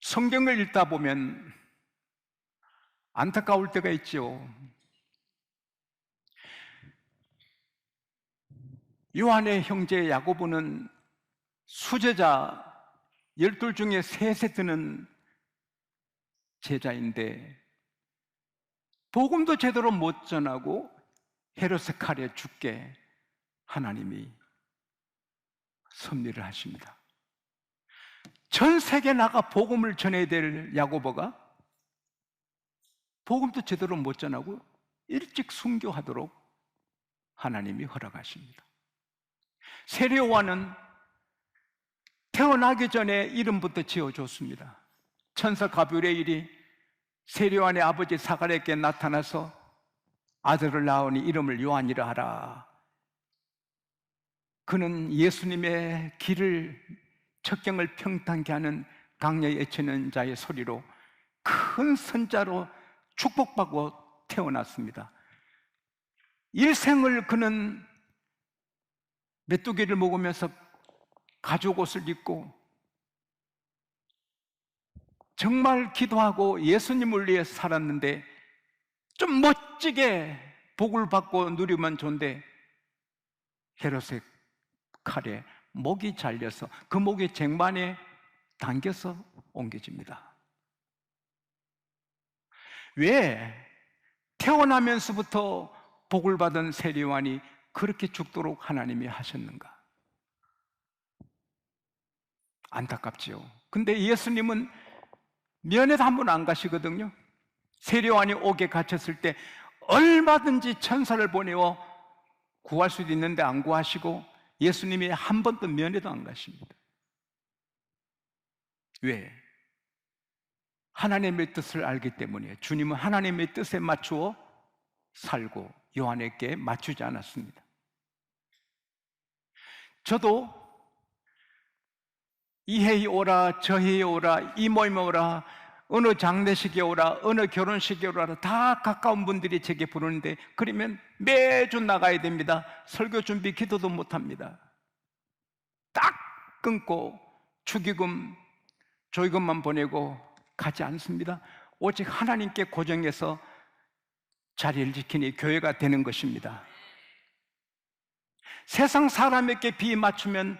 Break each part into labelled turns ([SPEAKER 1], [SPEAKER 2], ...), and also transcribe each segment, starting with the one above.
[SPEAKER 1] 성경을 읽다 보면 안타까울 때가 있지요. 요한의 형제 야고보는 수제자 12 중에 셋에 드는 제자인데 복음도 제대로 못 전하고 헤롯의 칼에 죽게 하나님이 섭리를 하십니다. 전 세계 나가 복음을 전해야 될 야고보가 복음도 제대로 못 전하고 일찍 순교하도록 하나님이 허락하십니다. 세례 요한은 태어나기 전에 이름부터 지어줬습니다. 천사 가브리엘의 일이 세례 요한의 아버지 사가랴에게 나타나서 아들을 낳으니 이름을 요한이라 하라. 그는 예수님의 길을 척경을 평탄케 하는 강야에 애치는 자의 소리로 큰 선자로 축복받고 태어났습니다. 일생을 그는 메뚜기를 먹으면서 가죽 옷을 입고 정말 기도하고 예수님을 위해 살았는데 좀 멋지게 복을 받고 누리면 좋은데 헤롯의 칼에 목이 잘려서 그 목이 쟁반에 당겨서 옮겨집니다. 왜 태어나면서부터 복을 받은 세례 요한이 그렇게 죽도록 하나님이 하셨는가? 안타깝지요. 근데 예수님은 면회도 한 번 안 가시거든요. 세례 요한이 옥에 갇혔을 때 얼마든지 천사를 보내어 구할 수도 있는데 안 구하시고 예수님이 한 번도 면회도 안 가십니다. 왜? 하나님의 뜻을 알기 때문이에요. 주님은 하나님의 뜻에 맞추어 살고 요한에게 맞추지 않았습니다. 저도 이 해에 오라 저 해에 오라 이 모임에 오라 어느 장례식에 오라 어느 결혼식에 오라 다 가까운 분들이 제게 부르는데 그러면 매주 나가야 됩니다. 설교 준비 기도도 못합니다. 딱 끊고 축의금 조의금만 보내고 가지 않습니다. 오직 하나님께 고정해서 자리를 지키니 교회가 되는 것입니다. 세상 사람에게 비 맞추면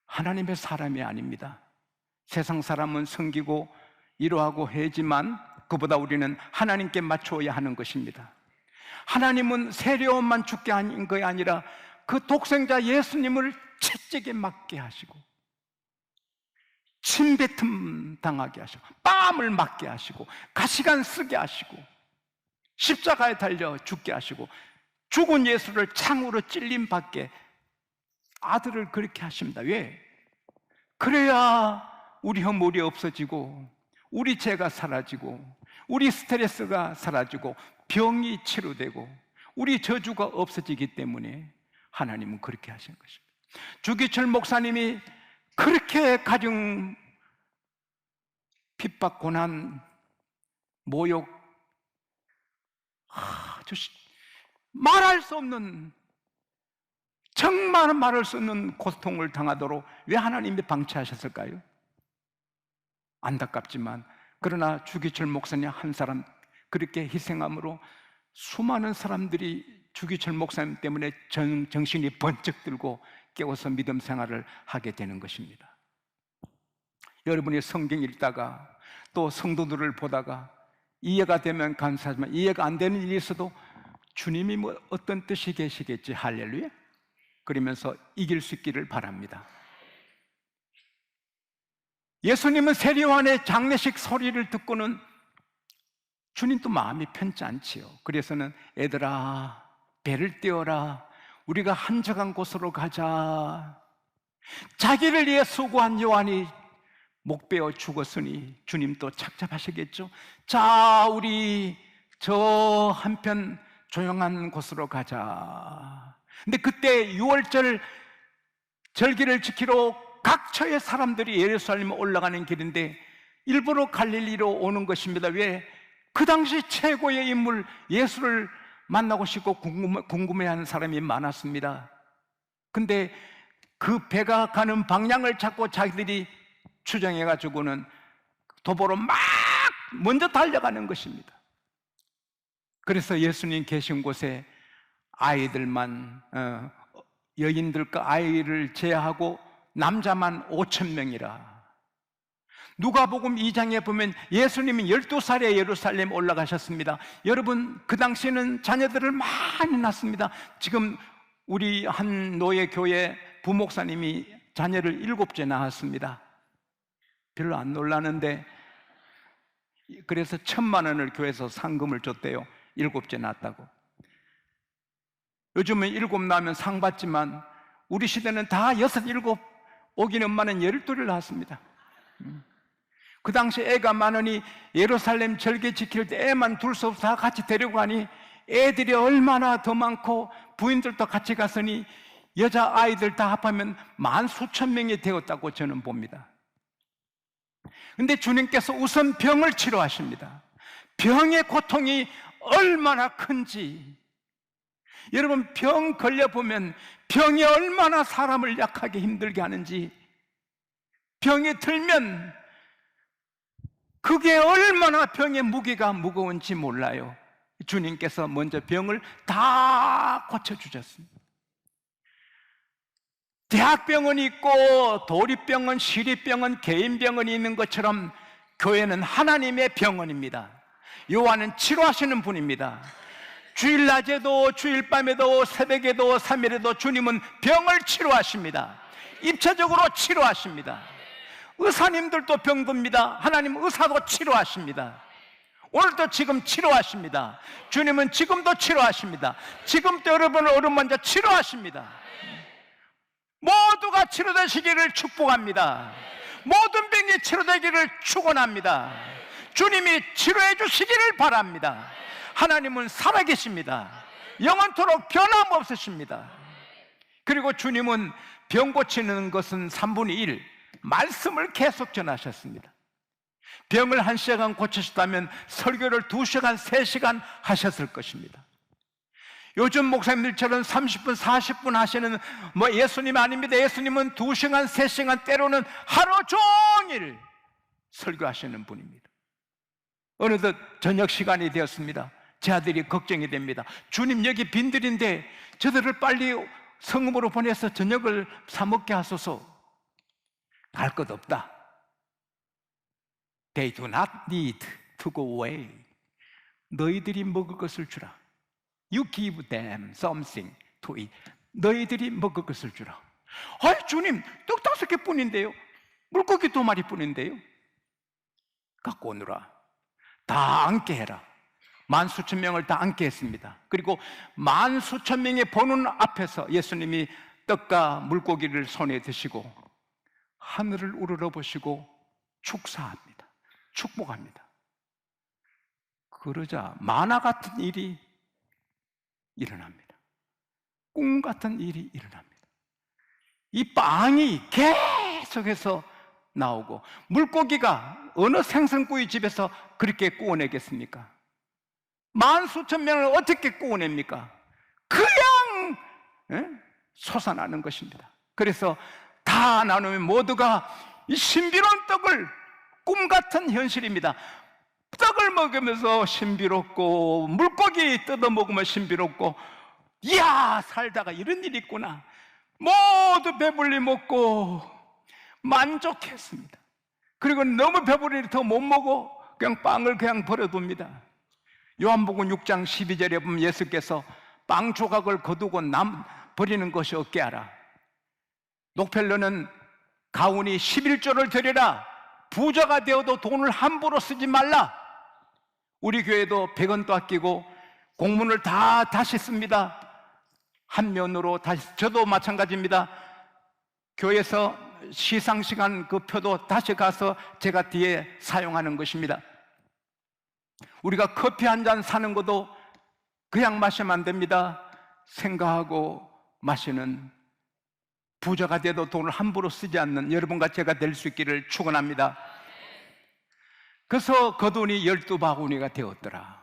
[SPEAKER 1] 하나님의 사람이 아닙니다. 세상 사람은 섬기고 이로하고 해지만 그보다 우리는 하나님께 맞추어야 하는 것입니다. 하나님은 세례 요한만 죽게 한 것이 아니라 그 독생자 예수님을 채찍에 맞게 하시고 침뱉음 당하게 하시고 뺨을 맞게 하시고 가시관 쓰게 하시고 십자가에 달려 죽게 하시고 죽은 예수를 창으로 찔림 받게 아들을 그렇게 하십니다. 왜? 그래야 우리 허물이 없어지고 우리 죄가 사라지고 우리 스트레스가 사라지고 병이 치료되고 우리 저주가 없어지기 때문에 하나님은 그렇게 하신 것입니다. 주기철 목사님이 그렇게 가정 핍박, 고난, 모욕, 말할 수 없는 정말 말할 수 없는 고통을 당하도록 왜 하나님이 방치하셨을까요? 안타깝지만 그러나 주기철 목사님 한 사람 그렇게 희생함으로 수많은 사람들이 주기철 목사님 때문에 정신이 번쩍 들고 깨워서 믿음 생활을 하게 되는 것입니다. 여러분이 성경 읽다가 또 성도들을 보다가 이해가 되면 감사하지만 이해가 안 되는 일이 있어도 주님이 뭐 어떤 뜻이 계시겠지 할렐루야 그러면서 이길 수 있기를 바랍니다. 예수님은 세례 요한의 장례식 소리를 듣고는 주님도 마음이 편치 않지요. 그래서는 애들아 배를 띄워라 우리가 한적한 곳으로 가자. 자기를 위해 수고한 요한이 목 베어 죽었으니 주님도 착잡하시겠죠. 자 우리 저 한편 조용한 곳으로 가자. 근데 그때 6월절 절기를 지키러 각처의 사람들이 예루살렘에 올라가는 길인데 일부러 갈릴리로 오는 것입니다. 왜? 그 당시 최고의 인물 예수를 만나고 싶고 궁금해하는 사람이 많았습니다. 근데 그 배가 가는 방향을 찾고 자기들이 추정해가지고는 도보로 막 먼저 달려가는 것입니다. 그래서 예수님 계신 곳에 아이들만, 여인들과 아이를 제하고 남자만 5,000명이라. 누가복음 2장에 보면 예수님이 12살에 예루살렘 올라가셨습니다. 여러분, 그 당시에는 자녀들을 많이 낳습니다. 지금 우리 한 노예 교회 부목사님이 자녀를 7째 낳았습니다. 별로 안 놀라는데, 그래서 1,000만 원을 교회에서 상금을 줬대요. 7째 낳았다고. 요즘은 7 낳으면 상 받지만 우리 시대는 다 6, 7, 오긴 엄마는 12를 낳았습니다. 그 당시 애가 많으니 예루살렘 절개 지킬 때 애만 둘 수 없어 다 같이 데리고 가니 애들이 얼마나 더 많고 부인들도 같이 갔으니 여자아이들 다 합하면 10,000명이 되었다고 저는 봅니다. 근데 주님께서 우선 병을 치료하십니다. 병의 고통이 얼마나 큰지. 여러분, 병 걸려보면 병이 얼마나 사람을 약하게 힘들게 하는지, 병이 들면 그게 얼마나 병의 무게가 무거운지 몰라요. 주님께서 먼저 병을 다 고쳐주셨습니다. 대학병원이 있고 도립병원, 시립병원, 개인병원이 있는 것처럼 교회는 하나님의 병원입니다. 요한은 치료하시는 분입니다. 주일 낮에도 주일 밤에도 새벽에도 3일에도 주님은 병을 치료하십니다. 입체적으로 치료하십니다. 의사님들도 병듭니다. 하나님 의사도 치료하십니다. 오늘도 지금 치료하십니다. 주님은 지금도 치료하십니다. 지금도 여러분을 어루만져 치료하십니다. 모두가 치료되시기를 축복합니다. 모든 병이 치료되기를 축원합니다. 주님이 치료해 주시기를 바랍니다. 하나님은 살아계십니다. 영원토록 변함없으십니다. 그리고 주님은 병 고치는 것은 3분의 1, 말씀을 계속 전하셨습니다. 병을 1시간 고치셨다면 설교를 2시간, 3시간 하셨을 것입니다. 요즘 목사님들처럼 30분, 40분 하시는 예수님 아닙니다. 예수님은 2시간, 3시간, 때로는 하루 종일 설교하시는 분입니다. 어느덧 저녁 시간이 되었습니다. 제 아들이 걱정이 됩니다. 주님, 여기 빈들인데 저들을 빨리 성읍으로 보내서 저녁을 사 먹게 하소서. 갈 것 없다. They do not need to go away. 너희들이 먹을 것을 주라. You give them something to eat. 너희들이 먹을 것을 주라. 아이, 주님, 떡 5개 뿐인데요, 물고기 2마리 뿐인데요. 갖고 오느라. 다 앉게 해라. 10,000수천 명을 다 앉게 했습니다. 그리고 10,000수천 명의 보는 앞에서 예수님이 떡과 물고기를 손에 드시고 하늘을 우러러보시고 축사합니다. 축복합니다. 그러자 만화 같은 일이 일어납니다. 꿈 같은 일이 일어납니다. 이 빵이 계속해서 나오고, 물고기가 어느 생선구이 집에서 그렇게 구워내겠습니까? 10,000수천 명을 어떻게 구워냅니까? 그냥 솟아나는 것입니다. 그래서 다 나누면 모두가 이 신비로운 떡을, 꿈 같은 현실입니다. 떡을 먹으면서 신비롭고 물고기 뜯어 먹으면 신비롭고, 이야, 살다가 이런 일이 있구나. 모두 배불리 먹고 만족했습니다. 그리고 너무 배부르니 더 못 먹어 그냥 빵을 그냥 버려둡니다. 요한복음 6장 12절에 보면 예수께서 빵 조각을 거두고 버리는 것이 없게 하라. 녹펠러는 가훈이 11조를 드리라. 부자가 되어도 돈을 함부로 쓰지 말라. 우리 교회도 100원도 아끼고 공문을 다시 씁니다. 한 면으로 다시. 저도 마찬가지입니다. 교회에서 시상시간 그 표도 다시 가서 제가 뒤에 사용하는 것입니다. 우리가 커피 한 잔 사는 것도 그냥 마시면 안 됩니다. 생각하고 마시는, 부자가 돼도 돈을 함부로 쓰지 않는 여러분과 제가 될 수 있기를 축원합니다. 그래서 겉돈이 12바구니가 되었더라.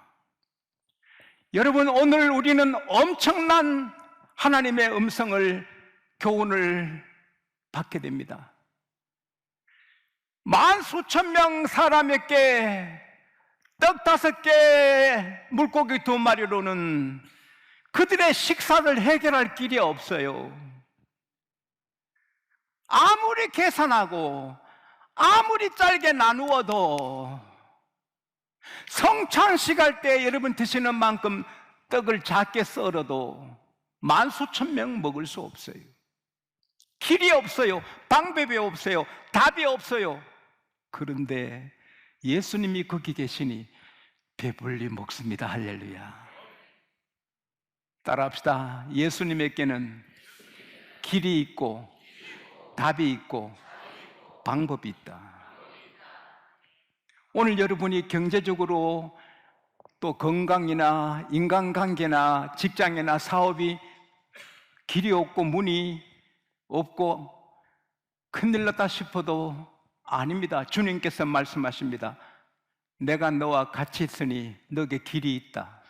[SPEAKER 1] 여러분, 오늘 우리는 엄청난 하나님의 음성을, 교훈을 받게 됩니다. 만 수천 명 사람에게 떡 5개, 물고기 2마리로는 그들의 식사를 해결할 길이 없어요. 아무리 계산하고 아무리 짧게 나누어도 성찬식 할 때 여러분 드시는 만큼 떡을 작게 썰어도 만 수천 명 먹을 수 없어요. 길이 없어요. 방법이 없어요. 답이 없어요. 그런데 예수님이 거기 계시니 배불리 먹습니다. 할렐루야. 따라합시다. 예수님에게는 길이 있고 답이 있고 방법이 있다. 오늘 여러분이 경제적으로 또 건강이나 인간관계나 직장이나 사업이 길이 없고 문이 없고 큰일 났다 싶어도 아닙니다. 주님께서 말씀하십니다. 내가 너와 같이 있으니 너에게 길이 있다.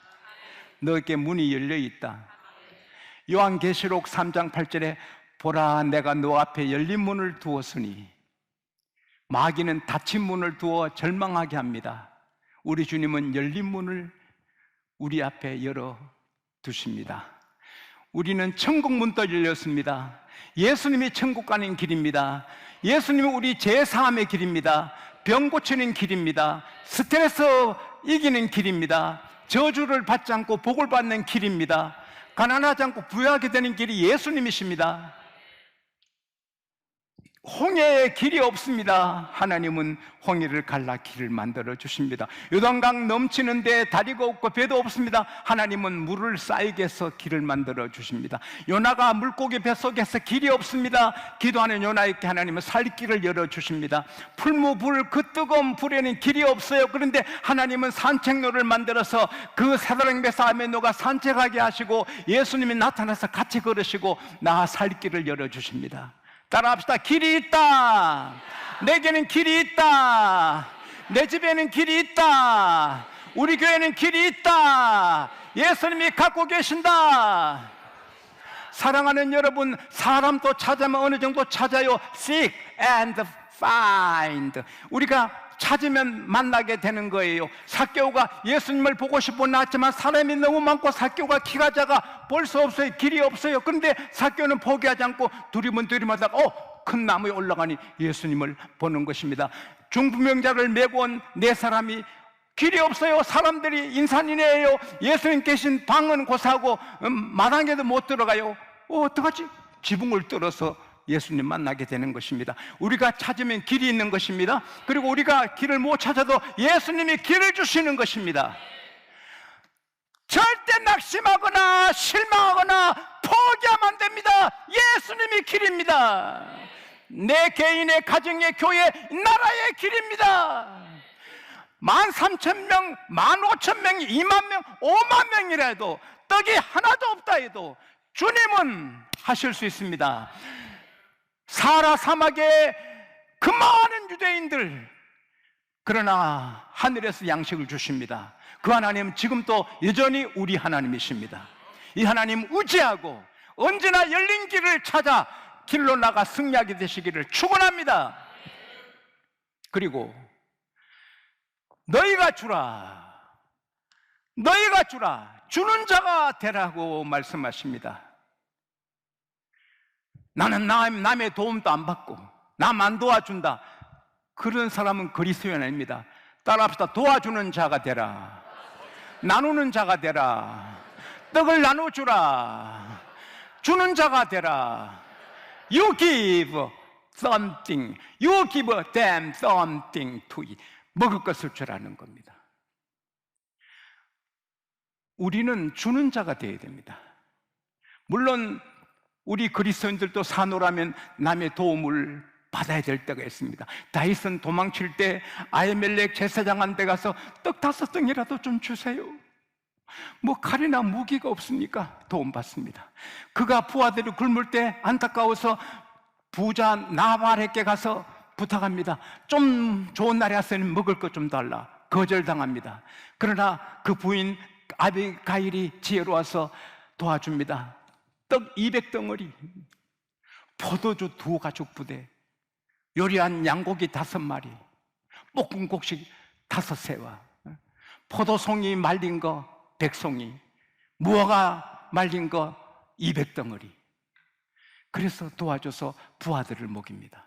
[SPEAKER 1] 너에게 문이 열려 있다. 요한계시록 3장 8절에 보라, 내가 너 앞에 열린 문을 두었으니, 마귀는 닫힌 문을 두어 절망하게 합니다. 우리 주님은 열린 문을 우리 앞에 열어 두십니다. 우리는 천국 문도 열렸습니다. 예수님이 천국 가는 길입니다. 예수님은 우리 죄사함의 길입니다. 병 고치는 길입니다. 스트레스 이기는 길입니다. 저주를 받지 않고 복을 받는 길입니다. 가난하지 않고 부유하게 되는 길이 예수님이십니다. 홍해에 길이 없습니다. 하나님은 홍해를 갈라 길을 만들어 주십니다. 요단강 넘치는데 다리가 없고 배도 없습니다. 하나님은 물을 쌓이게 해서 길을 만들어 주십니다. 요나가 물고기 뱃속에서 길이 없습니다. 기도하는 요나에게 하나님은 살 길을 열어 주십니다. 풀무불 그 뜨거운 불에는 길이 없어요. 그런데 하나님은 산책로를 만들어서 그 사다랑 배사함에 너가 산책하게 하시고 예수님이 나타나서 같이 걸으시고 나 살 길을 열어 주십니다. 따라합시다. 길이 있다. 내게는 길이 있다. 내 집에는 길이 있다. 우리 교회는 길이 있다. 예수님이 갖고 계신다. 사랑하는 여러분, 사람도 찾으면 어느 정도 찾아요. Seek and find. 우리가 찾으면 만나게 되는 거예요. 삭개오가 예수님을 보고 싶어 나왔지만 사람이 너무 많고 삭개오가 키가 작아 볼 수 없어요. 길이 없어요. 그런데 삭개오는 포기하지 않고 두리번두리마다가 큰 나무에 올라가니 예수님을 보는 것입니다. 중부명자를 메고 온 네 사람이 길이 없어요. 사람들이 인산인해예요. 예수님 계신 방은 고사하고 마당에도 못 들어가요. 어떡하지? 지붕을 뚫어서 예수님 만나게 되는 것입니다. 우리가 찾으면 길이 있는 것입니다. 그리고 우리가 길을 못 찾아도 예수님이 길을 주시는 것입니다. 절대 낙심하거나 실망하거나 포기하면 안 됩니다. 예수님이 길입니다. 내 개인의 가정의 교회 나라의 길입니다. 13,000명, 15,000명, 20,000명, 50,000명이라도 떡이 하나도 없다 해도 주님은 하실 수 있습니다. 사라 사막에 그 많은 유대인들, 그러나 하늘에서 양식을 주십니다. 그 하나님 지금도 여전히 우리 하나님이십니다. 이 하나님 의지하고 언제나 열린 길을 찾아 길로 나가 승리하게 되시기를 축원합니다. 그리고 너희가 주라, 너희가 주라, 주는 자가 되라고 말씀하십니다. 나는 남의 도움도 안 받고 남 안 도와준다, 그런 사람은 그리스도인 아닙니다. 따라합시다. 도와주는 자가 되라, 나누는 자가 되라, 떡을 나눠주라, 주는 자가 되라. You give something, you give them something to eat. 먹을 것을 주라는 겁니다. 우리는 주는 자가 되어야 됩니다. 물론 우리 그리스도인들도 사노라면 남의 도움을 받아야 될 때가 있습니다. 다윗은 도망칠 때 아히멜렉 제사장한테 가서 떡 5덩이라도 좀 주세요. 뭐 칼이나 무기가 없으니까 도움받습니다. 그가 부하들이 굶을 때 안타까워서 부자 나발에게 가서 부탁합니다. 좀 좋은 날에 왔으니 먹을 것 좀 달라. 거절당합니다. 그러나 그 부인 아비가일이 지혜로워서 도와줍니다. 떡 200덩어리, 포도주 2가죽 부대, 요리한 양고기 5마리, 볶은 곡식 5새와 포도송이 말린 거 100송이, 무화과 말린 거 200덩어리. 그래서 도와줘서 부하들을 먹입니다.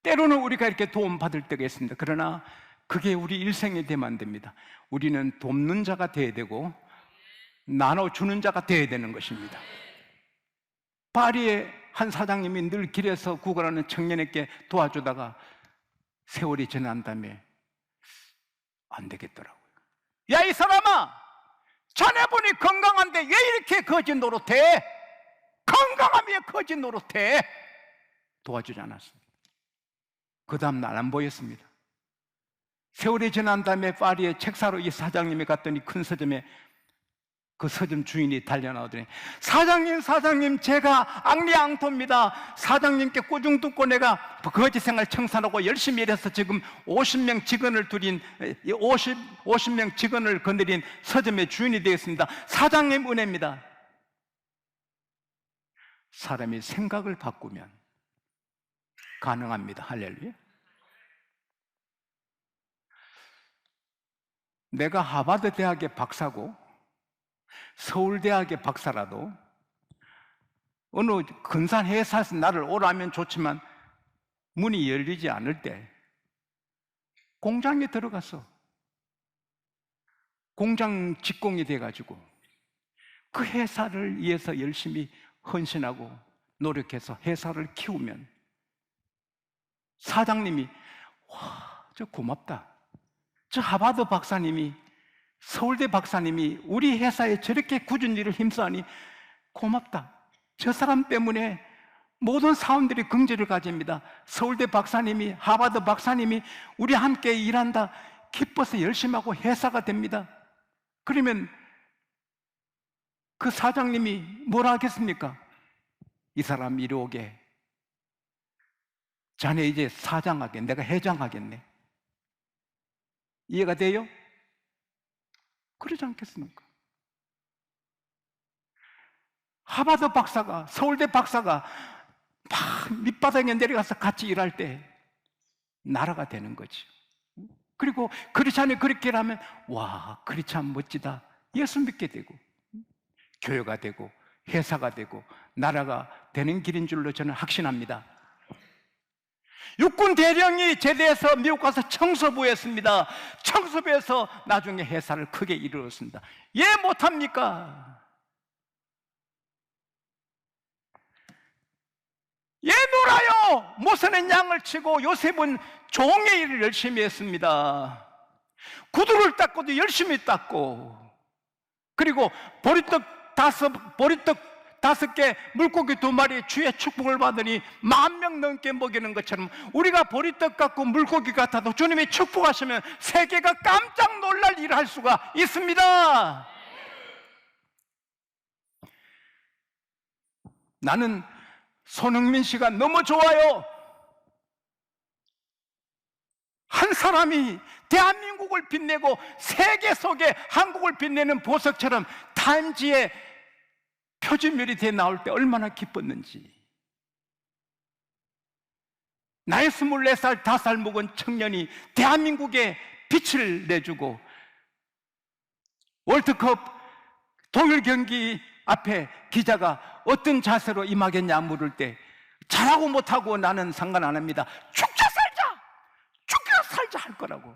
[SPEAKER 1] 때로는 우리가 이렇게 도움받을 때가 있습니다. 그러나 그게 우리 일생이 되면 안 됩니다. 우리는 돕는 자가 되어야 되고 나눠주는 자가 되어야 되는 것입니다. 파리의 한 사장님이 늘 길에서 구걸하는 청년에게 도와주다가 세월이 지난 다음에 안 되겠더라고요. 야, 이 사람아, 자네분이 건강한데 왜 이렇게 거지 노릇해? 건강하면 거지 노릇해? 도와주지 않았습니다. 그 다음 날 안 보였습니다. 세월이 지난 다음에 파리의 책 사러 이 사장님이 갔더니 큰 서점에 그 서점 주인이 달려나오더니 사장님, 제가 앙리앙토입니다. 사장님께 꾸중 듣고 내가 거지 생활 청산하고 열심히 일해서 지금 50명 직원을 들인 50명 직원을 거느린 서점의 주인이 되었습니다. 사장님 은혜입니다. 사람이 생각을 바꾸면 가능합니다. 할렐루야. 내가 하버드 대학의 박사고 서울대학의 박사라도 어느 근사한 회사에서 나를 오라면 좋지만 문이 열리지 않을 때 공장에 들어가서 공장 직공이 돼가지고 그 회사를 위해서 열심히 헌신하고 노력해서 회사를 키우면 사장님이 와, 저 고맙다. 저 하버드 박사님이 서울대 박사님이 우리 회사에 저렇게 굳은 일을 힘써하니 고맙다. 저 사람 때문에 모든 사원들이 긍지를 가집니다. 서울대 박사님이 하버드 박사님이 우리 함께 일한다 기뻐서 열심히 하고 회사가 됩니다. 그러면 그 사장님이 뭐라 하겠습니까? 이 사람 이리 오게. 자네 이제 사장하게, 내가 회장하겠네. 이해가 돼요? 그러지 않겠습니까? 하버드 박사가, 서울대 박사가 막 밑바닥에 내려가서 같이 일할 때 나라가 되는 거죠. 그리고 크리스찬이 그렇게 일하면 와, 크리스찬 멋지다. 예수 믿게 되고 교회가 되고 회사가 되고 나라가 되는 길인 줄로 저는 확신합니다. 육군 대령이 제대해서 미국 가서 청소부였습니다. 청소부에서 나중에 회사를 크게 이루었습니다. 예, 못합니까? 예, 놀아요. 모세는 양을 치고 요셉은 종의 일을 열심히 했습니다. 구두를 닦고도 열심히 닦고, 그리고 보리떡 5개, 물고기 2마리 주의 축복을 받으니 10,000명 넘게 먹이는 것처럼 우리가 보리떡 같고 물고기 같아도 주님이 축복하시면 세계가 깜짝 놀랄 일을 할 수가 있습니다. 나는 손흥민 씨가 너무 좋아요. 한 사람이 대한민국을 빛내고 세계 속에 한국을 빛내는 보석처럼 타임지에 표지물이 돼 나올 때 얼마나 기뻤는지. 나의 24살, 5살 먹은 청년이 대한민국에 빛을 내주고 월드컵 독일 경기 앞에 기자가 어떤 자세로 임하겠냐 물을 때 잘하고 못하고 나는 상관 안 합니다. 죽자 살자 할 거라고.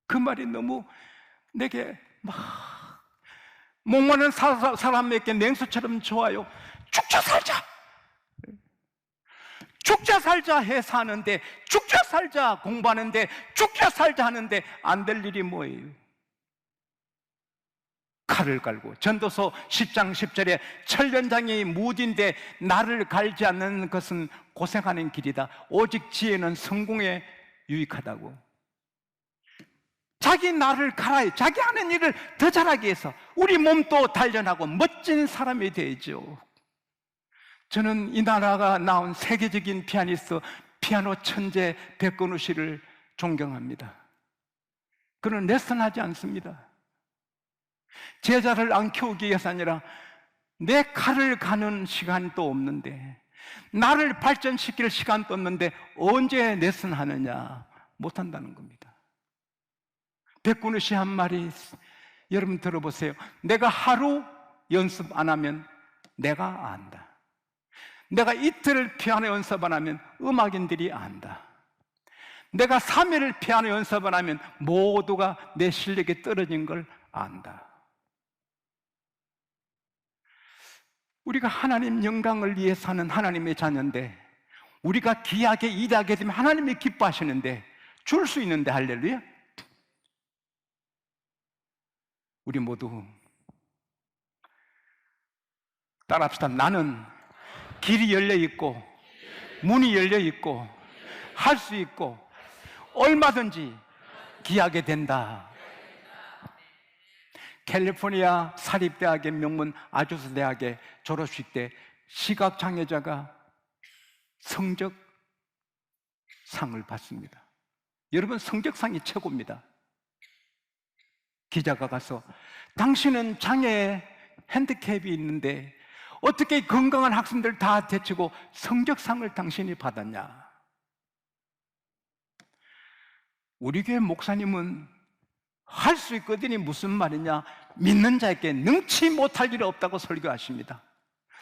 [SPEAKER 1] 그 말이 너무 내게 막 목마른 사람에게 냉수처럼 좋아요. 죽자 살자 해 사는데, 죽자 살자 공부하는데, 죽자 살자 하는데 안 될 일이 뭐예요? 칼을 갈고, 전도서 10장 10절에 철련장이 무딘데 나를 갈지 않는 것은 고생하는 길이다. 오직 지혜는 성공에 유익하다고. 자기 나를 갈아요. 자기 하는 일을 더 잘하기 위해서 우리 몸도 단련하고 멋진 사람이 되죠. 저는 이 나라가 낳은 세계적인 피아니스트, 피아노 천재 백건우 씨를 존경합니다. 그는 레슨하지 않습니다. 제자를 안 키우기 위해서 아니라 내 칼을 가는 시간도 없는데 나를 발전시킬 시간 떴는데 언제 레슨하느냐? 못한다는 겁니다. 백군우 씨 한 말이, 여러분 들어보세요. 내가 하루 연습 안 하면 내가 안다. 내가 이틀을 피아노 연습 안 하면 음악인들이 안다. 내가 3일을 피아노 연습 안 하면 모두가 내 실력이 떨어진 걸 안다. 우리가 하나님 영광을 위해 사는 하나님의 자녀인데, 우리가 귀하게 일하게 되면 하나님이 기뻐하시는데, 줄 수 있는데, 할렐루야. 우리 모두 따라합시다. 나는 길이 열려 있고 문이 열려 있고 할 수 있고 얼마든지 귀하게 된다. 캘리포니아 사립대학의 명문 아주스 대학의 졸업식 때 시각장애자가 성적상을 받습니다. 여러분, 성적상이 최고입니다. 기자가 가서 당신은 장애 핸디캡이 있는데 어떻게 건강한 학생들 다 제치고 성적상을 당신이 받았냐? 우리 교회 목사님은 할 수 있거든이 무슨 말이냐? 믿는 자에게 능치 못할 일이 없다고 설교하십니다.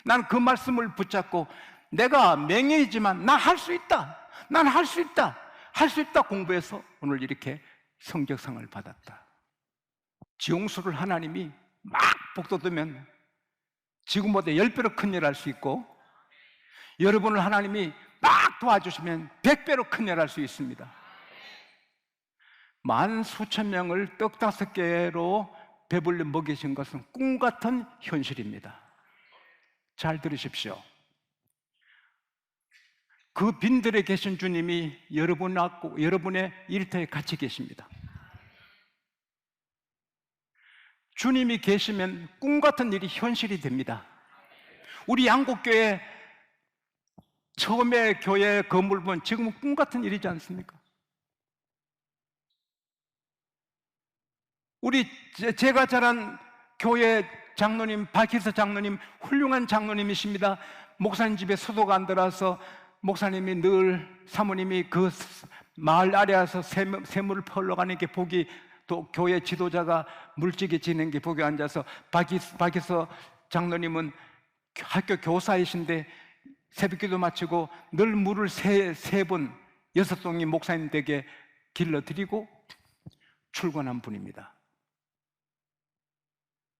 [SPEAKER 1] 난 그 말씀을 붙잡고 내가 맹인이지만 나 할 수 있다. 난 할 수 있다. 할 수 있다 공부해서 오늘 이렇게 성적상을 받았다. 지용수를 하나님이 막 복돋으면 지금보다 10배로 큰 일 할 수 있고, 여러분을 하나님이 막 도와주시면 100배로 큰 일 할 수 있습니다. 만 수천 명을 떡 5개로 배불리 먹이신 것은 꿈같은 현실입니다. 잘 들으십시오. 그 빈들에 계신 주님이 여러분의 일터에 같이 계십니다. 주님이 계시면 꿈같은 일이 현실이 됩니다. 우리 양곡교회 처음에 교회 건물 보면 지금은 꿈같은 일이지 않습니까? 우리 제가 자란 교회 장로님, 박희서 장로님 훌륭한 장로님이십니다. 목사님 집에 수도가 안 들어와서 목사님이 늘 사모님이 그 마을 아래에서 샘물을 퍼러 가는 게 보기, 또 교회 지도자가 물집에 지는 게 보기 앉아서 박희서 장로님은 학교 교사이신데 새벽기도 마치고 늘 물을 세 번 6동이 목사님 댁에 길러드리고 출근한 분입니다.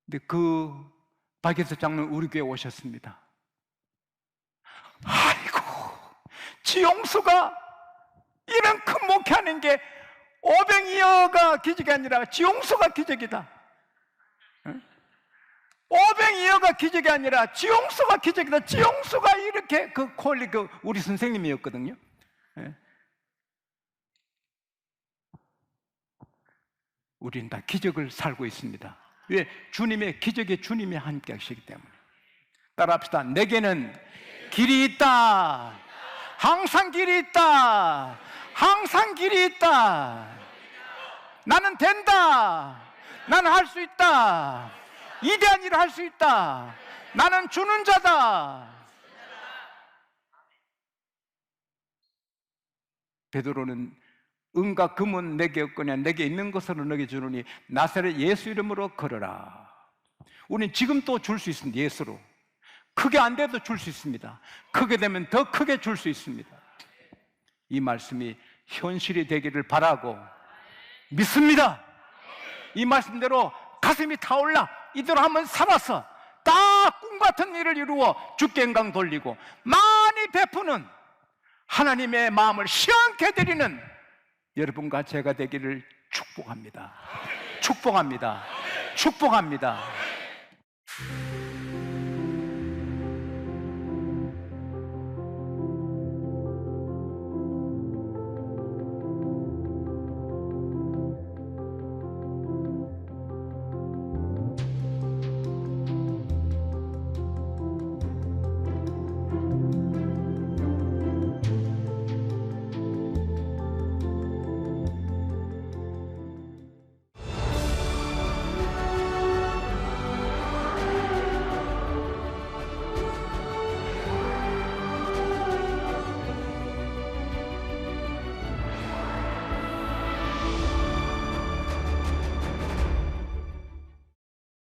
[SPEAKER 1] 근데 그 박희서 장로님 우리 교회에 오셨습니다. 아이고, 지용수가 이런 큰 목회하는 게 500이어가 기적이 아니라 지용수가 기적이다. 500이어가 기적이 아니라 지용수가 기적이다. 지용수가 이렇게 우리 선생님이었거든요. 우리는 다 기적을 살고 있습니다. 왜? 주님의 기적에 주님이 함께 하시기 때문에. 따라합시다. 내게는 길이 있다. 항상 길이 있다. 항상 길이 있다. 나는 된다. 나는 할 수 있다. 이대한 일을 할 수 있다. 나는 주는 자다. 베드로는 은과 금은 내게 없거냐 내게 있는 것으로 너에게 주노니 나사렛 예수 이름으로 걸어라. 우리는 지금 또 줄 수 있습니다. 예수로. 크게 안 돼도 줄 수 있습니다. 크게 되면 더 크게 줄 수 있습니다. 이 말씀이 현실이 되기를 바라고 믿습니다. 이 말씀대로 가슴이 타올라 이대로 한번 살아서 다 꿈같은 일을 이루어 주께 영광 돌리고 많이 베푸는 하나님의 마음을 시원케 드리는 여러분과 제가 되기를 축복합니다. 축복합니다. 축복합니다.